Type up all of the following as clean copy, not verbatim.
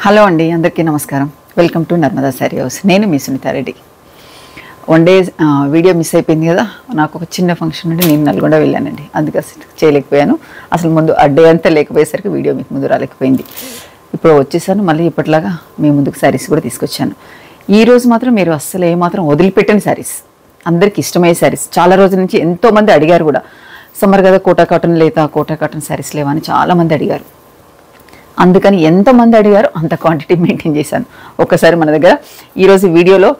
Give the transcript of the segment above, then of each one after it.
Hello అండి, అందరికీ నమస్కారం. Welcome to Narmada saree house. నేను మీ Sunitha Reddy. One day video miss అయిపోయింది కదా. నాకు ఒక చిన్న ఫంక్షన్ ఉంటే నేను నల్గొండ వెళ్ళానండి, అందుకే చేయలేకపోయాను. అసలు ముందు డే అంతా లేకపోయేసరికి వీడియో మీకు ముందు రాలేకపోయింది. ఇప్పుడు వచ్చేసాను, మళ్ళీ ఇప్పటిలాగా మీ ముందుకు శారీస్ కూడా తీసుకొచ్చాను. ఈ రోజు మాత్రం మీరు అస్సలు ఏమాత్రం వదిలిపెట్టని శారీస్, అందరికీ ఇష్టమయ్యే శారీస్. చాలా రోజుల నుంచి ఎంతోమంది అడిగారు కూడా, సమ్మర్ కదా కోటా కాటన్ లేదా, కోటా కాటన్ శారీస్ లేవా అని చాలామంది అడిగారు. అందుకని ఎంతమంది అడిగారో అంత క్వాంటిటీ మెయింటైన్ చేశాను. ఒక్కసారి మన దగ్గర ఈరోజు వీడియోలో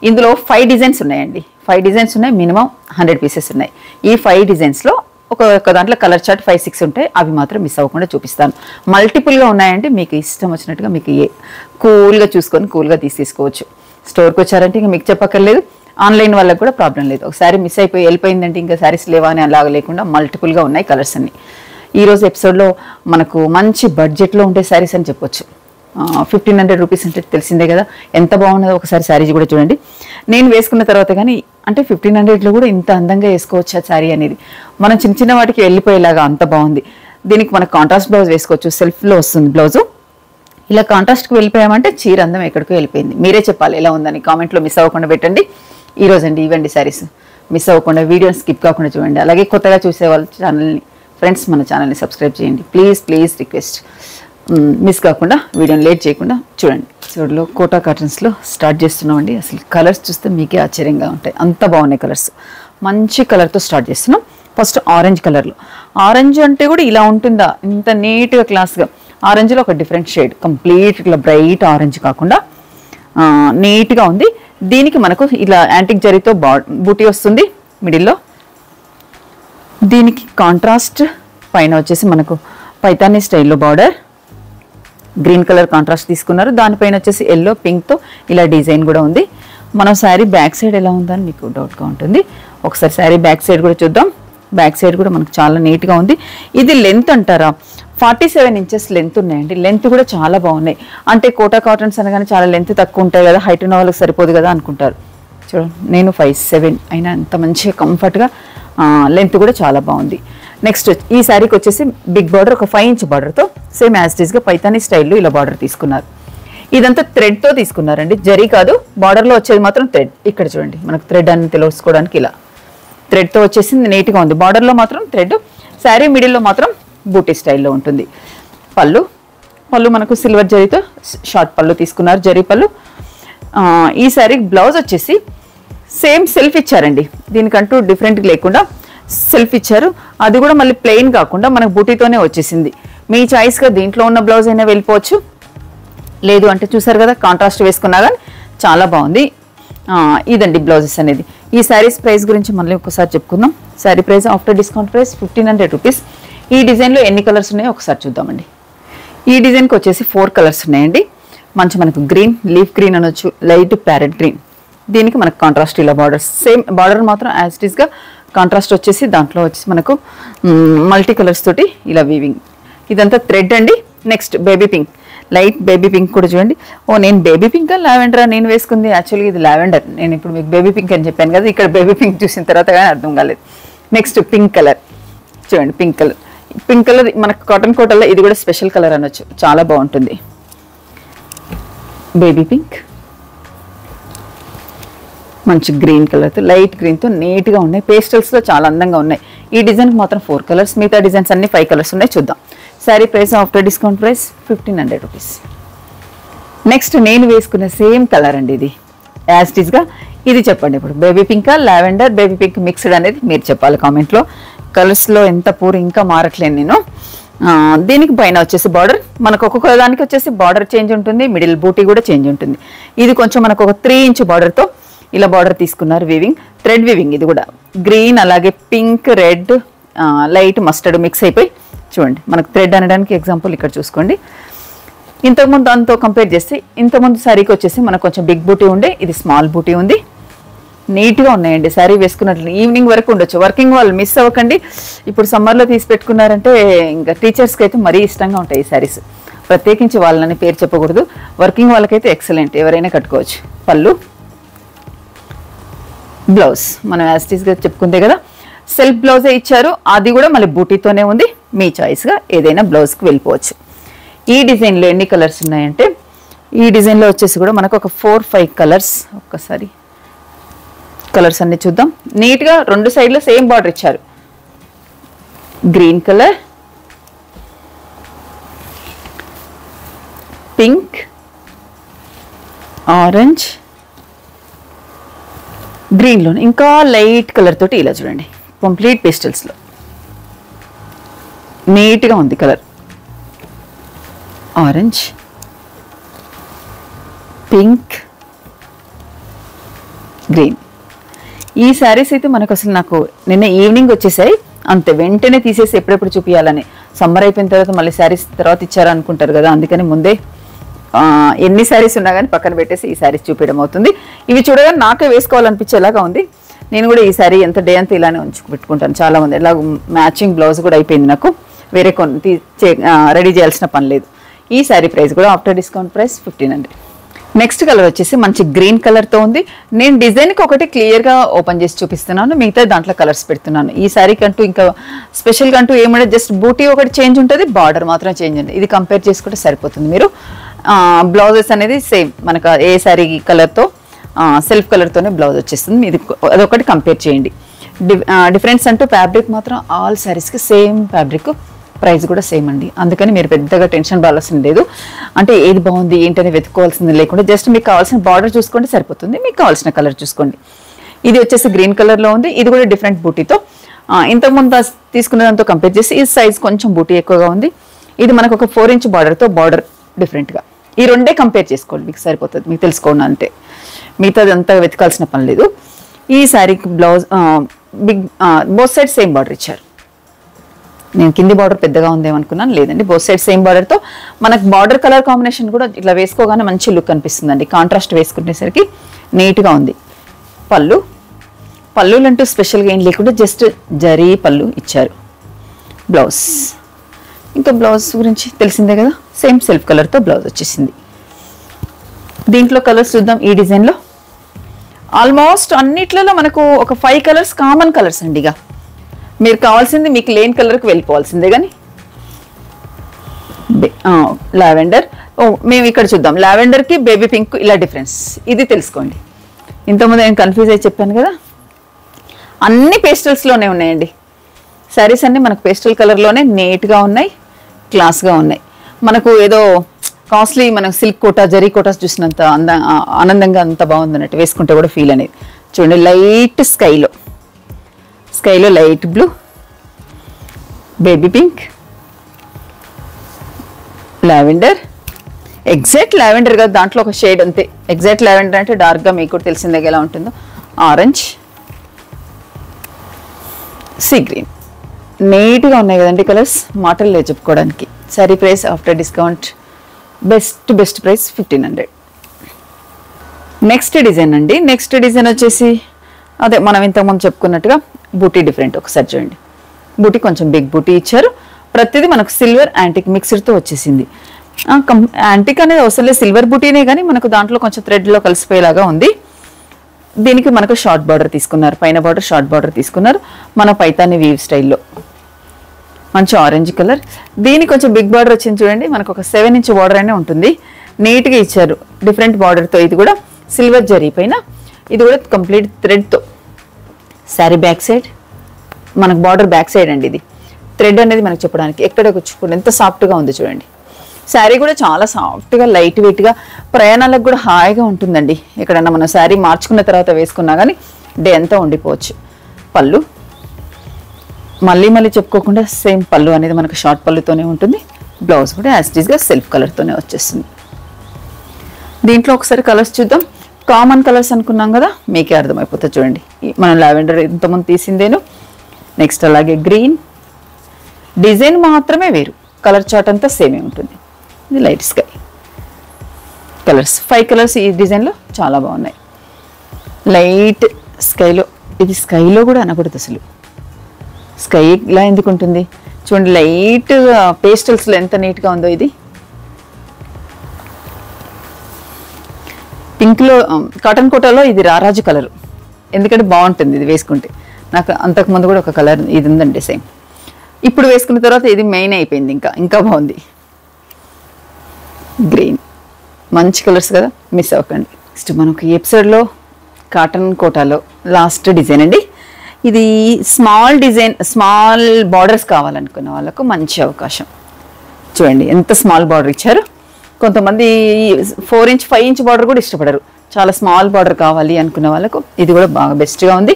ఇందులో 5 డిజైన్స్ ఉన్నాయండి. 5 డిజైన్స్ ఉన్నాయి, మినిమం 100 పీసెస్ ఉన్నాయి. ఈ 5 డిజైన్స్లో ఒక దాంట్లో కలర్ చార్ట్ 5-6 ఉంటాయి, అవి మాత్రం మిస్ అవ్వకుండా చూపిస్తాను. మల్టిపుల్గా ఉన్నాయండి, మీకు ఇష్టం వచ్చినట్టుగా మీకు కూల్గా చూసుకొని కూల్గా తీసుకోవచ్చు. స్టోర్కి వచ్చారంటే ఇంకా మీకు చెప్పక్కర్లేదు, ఆన్లైన్ వాళ్ళకి కూడా ప్రాబ్లం లేదు. ఒకసారి మిస్ అయిపోయి వెళ్ళిపోయిందంటే ఇంకా శారీస్ లేవా అని అలాగ లేకుండా మల్టిపుల్గా ఉన్నాయి కలర్స్ అన్ని. ఈరోజు ఎపిసోడ్లో మనకు మంచి బడ్జెట్లో ఉండే శారీస్ అని చెప్పొచ్చు. 1500 రూపీస్ అంటే తెలిసిందే కదా, ఎంత బాగున్నదో ఒకసారి శారీస్ కూడా చూడండి. నేను వేసుకున్న తర్వాత కానీ అంటే 1500లో కూడా ఇంత అందంగా వేసుకోవచ్చు ఆ శారీ అనేది. మనం చిన్న చిన్న వాటికి వెళ్ళిపోయేలాగా అంత బాగుంది. దీనికి మనకు కాంట్రాస్ట్ బ్లౌజ్ వేసుకోవచ్చు, సెల్ఫ్లో వస్తుంది బ్లౌజు. ఇలా కాంట్రాస్ట్కి వెళ్ళిపోయామంటే చీర అందం ఎక్కడికో వెళ్ళిపోయింది. మీరే చెప్పాలి ఎలా ఉందని కామెంట్లో మిస్ అవ్వకుండా పెట్టండి. ఈరోజు అండి ఇవ్వండి శారీస్, మిస్ అవ్వకుండా వీడియోని స్కిప్ కాకుండా చూడండి. అలాగే కొత్తగా చూసే వాళ్ళ ఛానల్ని ఫ్రెండ్స్ మన ఛానల్ని సబ్స్క్రైబ్ చేయండి ప్లీజ్ రిక్వెస్ట్. మిస్ కాకుండా వీడియోని లేట్ చేయకుండా చూడండి. చూడలో కోటా కాటన్స్లో స్టార్ట్ చేస్తున్నామండి. అసలు కలర్స్ చూస్తే మీకే ఆశ్చర్యంగా ఉంటాయి, అంత బాగున్నాయి కలర్స్. మంచి కలర్తో స్టార్ట్ చేస్తున్నాం. ఫస్ట్ ఆరెంజ్ కలర్లో. ఆరెంజ్ అంటే కూడా ఇలా ఉంటుందా, ఇంత నీట్గా క్లాస్గా. ఆరెంజ్లో ఒక డిఫరెంట్ షేడ్, కంప్లీట్ ఇట్లా బ్రైట్ ఆరెంజ్ కాకుండా నీట్గా ఉంది. దీనికి మనకు ఇలా యాంటిక్ జరీతో బూటీ వస్తుంది మిడిల్లో. దీనికి కాంట్రాస్ట్ పైన వచ్చేసి మనకు పైతానీ స్టైల్లో బార్డర్, గ్రీన్ కలర్ కాంట్రాస్ట్ తీసుకున్నారు. దానిపైన వచ్చేసి ఎల్లో పింక్తో ఇలా డిజైన్ కూడా ఉంది. మనం శారీ బ్యాక్ సైడ్ ఎలా ఉందని మీకు డౌట్గా ఉంటుంది. ఒకసారి శారీ బ్యాక్ సైడ్ కూడా చూద్దాం. బ్యాక్ సైడ్ కూడా మనకు చాలా నీట్గా ఉంది. ఇది లెంత్ అంటారా, 47 ఇంచెస్ లెంత్ ఉన్నాయండి. లెంత్ కూడా చాలా బాగున్నాయి. అంటే కోటా కాటన్స్ అనగానే చాలా లెంత్ తక్కువ ఉంటాయి కదా, హైట్ ఉన్న వాళ్ళకి సరిపోదు కదా అనుకుంటారు. చూడండి, నేను 5'7" అయినా అంత మంచిగా కంఫర్ట్గా లెంత్ కూడా చాలా బాగుంది. నెక్స్ట్ ఈ శారీకి వచ్చేసి బిగ్ బార్డర్, ఒక 5 ఇంచ్ బార్డర్తో సేమ్ యాజ్ ఇట్ ఈస్గా పైతానీ స్టైల్లో ఇలా బార్డర్ తీసుకున్నారు. ఇదంతా థ్రెడ్తో తీసుకున్నారండి, జరీ కాదు. బార్డర్లో వచ్చేది మాత్రం థ్రెడ్. ఇక్కడ చూడండి, మనకు థ్రెడ్ అని తెలుసుకోవడానికి ఇలా థ్రెడ్తో వచ్చేసింది, నీట్గా ఉంది. బార్డర్లో మాత్రం థ్రెడ్, శారీ మిడిల్లో మాత్రం బూటీ స్టైల్లో ఉంటుంది. పళ్ళు మనకు సిల్వర్ జరీతో షార్ట్ పళ్ళు తీసుకున్నారు, జరీ పళ్ళు. ఈ శారీ బ్లౌజ్ వచ్చేసి సేమ్ సెల్ఫ్ ఇచ్చారండి, దీనికంటూ డిఫరెంట్ లేకుండా సెల్ఫ్ ఇచ్చారు. అది కూడా మళ్ళీ ప్లెయిన్ కాకుండా మనకు బూటీతోనే వచ్చేసింది. మీ చాయిస్గా దీంట్లో ఉన్న బ్లౌజ్ అయినా వెళ్ళిపోవచ్చు, లేదు అంటే చూసారు కదా కాంట్రాస్ట్ వేసుకున్నా కానీ చాలా బాగుంది. ఇదండి బ్లౌజెస్ అనేది. ఈ శారీస్ ప్రైస్ గురించి మళ్ళీ ఒకసారి చెప్పుకుందాం. Sari price after discount price 1500 rupees. ఈ డిజైన్లో ఎన్ని కలర్స్ ఉన్నాయో ఒకసారి చూద్దామండి. ఈ డిజైన్కి వచ్చేసి 4 కలర్స్ ఉన్నాయండి. మనకు గ్రీన్, లీఫ్ గ్రీన్ అనొచ్చు, లైట్ ప్యారెట్ గ్రీన్. దీనికి మనకు కాంట్రాస్ట్ ఇలా బార్డర్, సేమ్ బార్డర్ మాత్రం యాజ్ ఇట్ ఈస్గా కాంట్రాస్ట్ వచ్చేసి దాంట్లో వచ్చేసి మనకు మల్టీ కలర్స్ తోటి ఇలా వీవింగ్. ఇదంతా థ్రెడ్ అండి. Next baby pink, light baby pink కూడా చూడండి. నేను బేబీ పింక్ లావెండరా నేను వేసుకుంది, యాక్చువల్గా ఇది లావెండర్. నేను ఇప్పుడు మీకు బేబీ పింక్ అని చెప్పాను కదా, ఇక్కడ బేబీ పింక్ చూసిన తర్వాత కానీ అర్థం కాలేదు. నెక్స్ట్ పింక్ కలర్ చూడండి, పింక్ కలర్ మనకు కాటన్ కోటల్లో ఇది కూడా స్పెషల్ కలర్ అనొచ్చు, చాలా బాగుంటుంది. బేబీ పింక్, మంచి గ్రీన్ కలర్తో, లైట్ గ్రీన్తో నీట్గా ఉన్నాయి. పేస్టల్స్లో చాలా అందంగా ఉన్నాయి. ఈ డిజైన్కి మాత్రం 4 కలర్స్, మిగతా డిజైన్స్ అన్ని 5 కలర్స్ ఉన్నాయి. చూద్దాం. Sari price after discount price 1500 rupees. Next నేను వేసుకున్న సేమ్ కలర్ అండి, ఇది యాజ్ ఇట్ ఈస్గా. ఇది చెప్పండి ఇప్పుడు, బేబీ పింకా లావెండర్, బేబీ పింక్ మిక్స్డ్ అనేది మీరు చెప్పాలి కామెంట్లో. కలర్స్లో ఎంత పూర్ ఇంకా మారట్లేను నేను. దీనికి పైన వచ్చేసి బార్డర్, మనకు ఒక్కొక్క దానికి వచ్చేసి బార్డర్ చేంజ్ ఉంటుంది, మిడిల్ బూటీ కూడా చేంజ్ ఉంటుంది. ఇది కొంచెం మనకు ఒక 3 ఇంచ్ బార్డర్తో ఇలా బార్డర్ తీసుకున్నారు, వీవింగ్, థ్రెడ్ వీవింగ్. ఇది కూడా గ్రీన్, అలాగే pink, red, light mustard mix అయిపోయి చూడండి. మనకు థ్రెడ్ అనడానికి ఎగ్జాంపుల్ ఇక్కడ చూసుకోండి. ఇంతకుముందు దాంతో కంపేర్ చేస్తే ఇంతకుముందు శారీకి వచ్చేసి మనకు కొంచెం బిగ్ బూటీ ఉండే, ఇది స్మాల్ బూటీ ఉంది. నీట్గా ఉన్నాయండి. శారీ వేసుకున్నట్లు ఈవినింగ్ వరకు ఉండొచ్చు. వర్కింగ్ వాళ్ళు మిస్ అవ్వకండి. ఇప్పుడు సమ్మర్లో తీసి పెట్టుకున్నారంటే ఇంకా టీచర్స్కి అయితే మరీ ఇష్టంగా ఉంటాయి ఈ శారీస్. ప్రత్యేకించి వాళ్ళని పేరు చెప్పకూడదు, వర్కింగ్ వాళ్ళకైతే ఎక్సలెంట్, ఎవరైనా కట్టుకోవచ్చు. పళ్ళు, బ్లౌజ్ మనం యాజ్ ఇట్ ఈస్గా చెప్పుకుందే కదా, సెల్ఫ్ బ్లౌజే ఇచ్చారు, అది కూడా మళ్ళీ బూటీతోనే ఉంది. మీ చాయిస్గా ఏదైనా బ్లౌజ్కి వెళ్ళిపోవచ్చు. ఈ డిజైన్లో ఎన్ని కలర్స్ ఉన్నాయంటే ఈ డిజైన్లో వచ్చేసి కూడా మనకు ఒక 4-5 కలర్స్. ఒక్కసారి కలర్స్ అన్ని చూద్దాం. నీట్గా 2 సైడ్లో సేమ్ బార్డర్ ఇచ్చారు. గ్రీన్ కలర్, పింక్, ఆరెంజ్, గ్రీన్లో ఇంకా లైట్ కలర్ తోటి ఇలా చూడండి, కంప్లీట్ పేస్టల్స్లో నీట్గా ఉంది కలర్. Orange, pink, green. ఈ శారీస్ అయితే మనకు అసలు నాకు నిన్న ఈవినింగ్ వచ్చేసాయి, అంతే వెంటనే తీసేసి ఎప్పుడెప్పుడు చూపించాలని. సమ్మర్ అయిపోయిన తర్వాత మళ్ళీ శారీస్ తర్వాత ఇచ్చారనుకుంటారు కదా, అందుకని ముందే ఎన్ని శారీస్ ఉన్నా కానీ పక్కన పెట్టేసి ఈ శారీస్ చూపించడం అవుతుంది. ఇవి చూడగానే నాకే వేసుకోవాలనిపించేలాగా ఉంది. నేను కూడా ఈ శారీ ఎంత డే అంతా ఇలానే పెట్టుకుంటాను. చాలా మంది ఎలా మ్యాచింగ్ బ్లౌజ్ కూడా అయిపోయింది నాకు, వేరే కొన్ని రెడీ చేయాల్సిన పని లేదు. ఈ శారీ ప్రైస్ కూడా after discount price 1500. Next colour వచ్చేసి మంచి గ్రీన్ కలర్తో ఉంది. నేను డిజైన్కి ఒకటి క్లియర్గా ఓపెన్ చేసి చూపిస్తున్నాను, మిగతా దాంట్లో కలర్స్ పెడుతున్నాను. ఈ శారీకి అంటూ ఇంకా స్పెషల్గా అంటూ ఏమంటే జస్ట్ బూటీ ఒకటి చేంజ్ ఉంటుంది, బార్డర్ మాత్రం చేంజ్ ఉంటుంది. ఇది కంపేర్ చేసుకుంటే సరిపోతుంది. మీరు బ్లౌజెస్ అనేది సేమ్ మనకు ఏ శారీ కలర్తో సెల్ఫ్ కలర్తోనే బ్లౌజ్ వచ్చేస్తుంది. ఇది అదొకటి కంపేర్ చేయండి. డిఫరెన్స్ అంటూ ఫ్యాబ్రిక్ మాత్రం ఆల్ శారీస్కి సేమ్ ఫ్యాబ్రిక్, ప్రైస్ కూడా సేమ్ అండి. అందుకని మీరు పెద్దగా టెన్షన్ పడాల్సిన లేదు. అంటే ఏది బాగుంది ఏంటని వెతుక్కోవాల్సింది లేకుండా జస్ట్ మీకు కావాల్సిన బార్డర్ చూసుకోండి సరిపోతుంది, మీకు కావాల్సిన కలర్ చూసుకోండి. ఇది వచ్చేసి గ్రీన్ కలర్లో ఉంది. ఇది కూడా డిఫరెంట్ బూటీతో, ఇంతకుముందు తీసుకున్న దాంతో కంపేర్ చేసి ఈ సైజ్ కొంచెం బూటీ ఎక్కువగా ఉంది. ఇది మనకు ఒక 4 ఇంచ్ బార్డర్తో బార్డర్ డిఫరెంట్గా. ఈ రెండే కంపేర్ చేసుకోండి, మీకు సరిపోతుంది, మీకు తెలుసుకోండి అంతే. మిగతాది అంతా వెతకాల్సిన పని లేదు. ఈ శారీకి blouse both side same border ఇచ్చారు. నేను కింది బార్డర్ పెద్దగా ఉందేమనుకున్నాను, లేదండి బోత్ సైడ్ సేమ్ బార్డర్తో. మనకు బార్డర్ కలర్ కాంబినేషన్ కూడా ఇట్లా వేసుకోగానే మంచి లుక్ అనిపిస్తుందండి. కాంట్రాస్ట్ వేసుకునేసరికి నీట్గా ఉంది. పళ్ళులు అంటూ స్పెషల్గా ఏం లేకుండా జస్ట్ జరీ పళ్ళు ఇచ్చారు. బ్లౌజ్ ఇంకా బ్లౌజ్ గురించి తెలిసిందే కదా, సేమ్ సెల్ఫ్ కలర్తో బ్లౌజ్ వచ్చేసింది. దీంట్లో కలర్స్ చూద్దాం. ఈ డిజైన్లో ఆల్మోస్ట్ అన్నిట్లలో మనకు ఒక 5 కలర్స్ కామన్ కలర్స్ అండి. ఇక మీరు కావాల్సింది మీకు లేని కలర్కి వెళ్ళిపోవాల్సిందే. కానీ లావెండర్, మేము ఇక్కడ చూద్దాం. లావెండర్కి బేబీ పింక్ ఇలా డిఫరెన్స్ ఇది తెలుసుకోండి. ఇంతకుముందు నేను కన్ఫ్యూజ్ అయ్యి చెప్పాను కదా, అన్ని పేస్టల్స్లోనే ఉన్నాయండి. శారీస్ అన్నీ మనకు పేస్టల్ కలర్లోనే నీట్గా ఉన్నాయి, క్లాస్గా ఉన్నాయి. మనకు ఏదో కాస్ట్లీ మనకు సిల్క్ కోటా జరీ కోటాస్ చూసినంత ఆనందంగా అంత బాగుందన్నట్టు వేసుకుంటే కూడా ఫీల్ అనేది. చూడండి లైట్ స్కైలో light blue, baby pink, lavender, exact lavender కదా, దాంట్లో ఒక షేడ్ అంతే. ఎగ్జాక్ట్ లావెండర్ అంటే డార్క్గా మీకు కూడా తెలిసిందే ఎలా ఉంటుందో. Orange, sea green. నీట్గా ఉన్నాయి కదండి కలర్స్, మాటలు లేదు చెప్పుకోవడానికి. Sorry price after discount best price 1500. Next design అండి. నెక్స్ట్ డిజైన్ వచ్చేసి అదే మనం ఇంతకుముందు చెప్పుకున్నట్టుగా బూటీ డిఫరెంట్. ఒకసారి చూడండి, బూటీ కొంచెం బిగ్ బూటీ ఇచ్చారు. ప్రతిదీ మనకు సిల్వర్ యాంటిక్ మిక్స్డ్తో వచ్చేసింది. యాంటిక్ అనేది అవసరం లేదు, సిల్వర్ బూటీనే, కానీ మనకు దాంట్లో కొంచెం థ్రెడ్లో కలిసిపోయేలాగా ఉంది. దీనికి మనకు షార్ట్ బార్డర్ తీసుకున్నారు, పైన బార్డర్ షార్ట్ బార్డర్ తీసుకున్నారు. మన పైతాని వీవ్ స్టైల్లో మంచి ఆరెంజ్ కలర్. దీనికి కొంచెం బిగ్ బార్డర్ వచ్చింది చూడండి, మనకు ఒక 7 ఇంచ్ బార్డర్ అనే ఉంటుంది. నీట్గా ఇచ్చారు డిఫరెంట్ బార్డర్తో. ఇది కూడా సిల్వర్ జరీ పైన, ఇది కూడా కంప్లీట్ థ్రెడ్తో. శారీ బ్యాక్ సైడ్ మనకు బార్డర్ బ్యాక్ సైడ్ అండి. ఇది థ్రెడ్ అనేది మనకు చెప్పడానికి ఎక్కడ కూర్చుకోండి, ఎంత సాఫ్ట్గా ఉంది చూడండి. శారీ కూడా చాలా సాఫ్ట్గా లైట్ వెయిట్గా, ప్రయాణాలకు కూడా హాయిగా ఉంటుందండి. ఎక్కడన్నా మనం శారీ మార్చుకున్న తర్వాత వేసుకున్నా కానీ డే అంతా ఉండిపోవచ్చు. పళ్ళు మళ్ళీ చెప్పుకోకుండా సేమ్ పళ్ళు అనేది మనకు షార్ట్ పళ్ళుతోనే ఉంటుంది. బ్లౌజ్ కూడా యాజ్ ఇట్ ఈస్గా సెల్ఫ్ కలర్తోనే వచ్చేస్తుంది. దీంట్లో ఒకసారి కలర్స్ చూద్దాం. కామన్ కలర్స్ అనుకున్నాం కదా, మీకే అర్థమైపోతుంది చూడండి. మనం లావెండర్ ఇంతకుముందు తీసిందేను. నెక్స్ట్ అలాగే గ్రీన్, డిజైన్ మాత్రమే వేరు, కలర్ చార్ట్ అంతా సేమే ఉంటుంది. ఇది లైట్ స్కై కలర్స్, 5 కలర్స్ ఈ డిజైన్లో చాలా బాగున్నాయి. లైట్ స్కైలో, ఇది స్కైలో కూడా అనకూడదు అసలు, స్కై ఇలా ఎందుకు ఉంటుంది చూడండి. లైట్ పేస్టల్స్లో ఎంత నీట్గా ఉందో. ఇది పింక్లో కాటన్ కోటాలో ఇది రారాజు కలర్, ఎందుకంటే బాగుంటుంది ఇది వేసుకుంటే. నాకు అంతకుముందు కూడా ఒక కలర్ ఇది ఉందండి సేమ్. ఇప్పుడు వేసుకున్న తర్వాత ఇది మెయిన్ అయిపోయింది, ఇంకా బాగుంది. గ్రీన్, మంచి కలర్స్ కదా, మిస్ అవ్వకండి. నెక్స్ట్ మనకు ఈ ఎపిసోడ్లో కాటన్ కోటాలో లాస్ట్ డిజైన్ అండి. ఇది స్మాల్ డిజైన్, స్మాల్ బార్డర్స్ కావాలనుకున్న వాళ్ళకు మంచి అవకాశం. చూడండి ఎంత స్మాల్ బార్డర్ ఇచ్చారు. కొంతమంది 4 ఇంచ్ 5 ఇంచ్ బార్డర్ కూడా ఇష్టపడరు, చాలా స్మాల్ బార్డర్ కావాలి అనుకున్న వాళ్ళకు ఇది కూడా బాగా బెస్ట్గా ఉంది.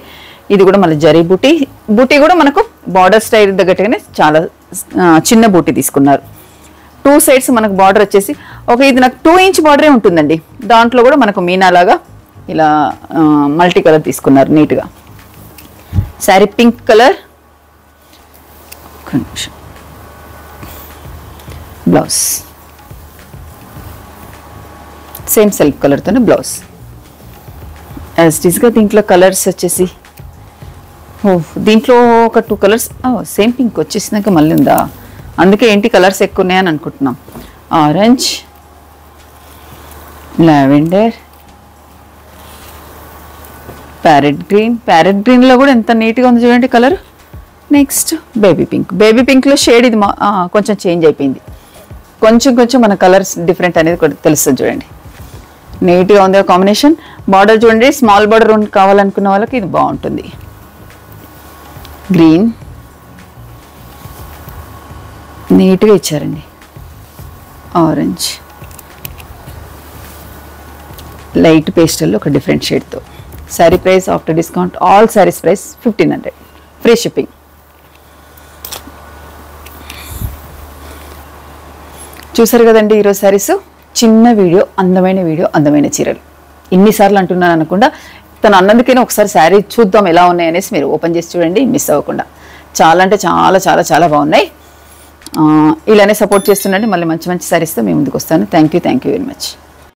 ఇది కూడా మళ్ళీ జరీ బూటీ కూడా మనకు బార్డర్ స్టైల్ తగ్గట్టుగానే చాలా చిన్న బూటీ తీసుకున్నారు. 2 సైడ్స్ మనకు బార్డర్ వచ్చేసి ఇది నాకు 2 ఇంచ్ బార్డరే ఉంటుందండి. దాంట్లో కూడా మనకు మీనాలాగా ఇలా మల్టీ కలర్ తీసుకున్నారు నీట్గా. Saree pink colour, blouse same self కలర్తోనే బ్లౌజ్. యాజ్ ఇట్ ఈస్గా దీంట్లో కలర్స్ వచ్చేసి దీంట్లో ఒక 2 కలర్స్ సేమ్ పింక్ వచ్చేసినాక మళ్ళీ ఉందా, అందుకే ఏంటి కలర్స్ ఎక్కువ ఉన్నాయని అనుకుంటున్నాం. ఆరెంజ్, లావెండర్, ప్యారెట్ గ్రీన్లో కూడా ఎంత నీట్గా ఉంది చూడండి కలర్. నెక్స్ట్ బేబీ పింక్లో షేడ్ ఇది కొంచెం చేంజ్ అయిపోయింది. కొంచెం మన కలర్స్ డిఫరెంట్ అనేది కూడా తెలుస్తుంది చూడండి. నీట్గా ఉంది కాంబినేషన్. బార్డర్ చూడండి, స్మాల్ బార్డర్ కావాలనుకున్న వాళ్ళకి ఇది బాగుంటుంది. గ్రీన్ నీట్గా ఇచ్చారండి. ఆరెంజ్, లైట్ పేస్టల్లో ఒక డిఫరెంట్ షేడ్తో. Saree price after discount all sarees price 1500, free shipping. చూసారు కదండి ఈరోజు శారీస్. చిన్న వీడియో, అందమైన వీడియో, అందమైన చీరలు. ఇన్నిసార్లు అంటున్నాను అనకుండా తను అన్నందుకైనా ఒకసారి శారీ చూద్దాం ఎలా ఉన్నాయి అనేసి మీరు ఓపెన్ చేసి చూడండి, మిస్ అవ్వకుండా. చాలా అంటే చాలా చాలా చాలా బాగున్నాయి. ఇలానే సపోర్ట్ చేస్తుండండి. మళ్ళీ మంచి శారీస్తో మీ ముందుకు వస్తాను. Thank you very much.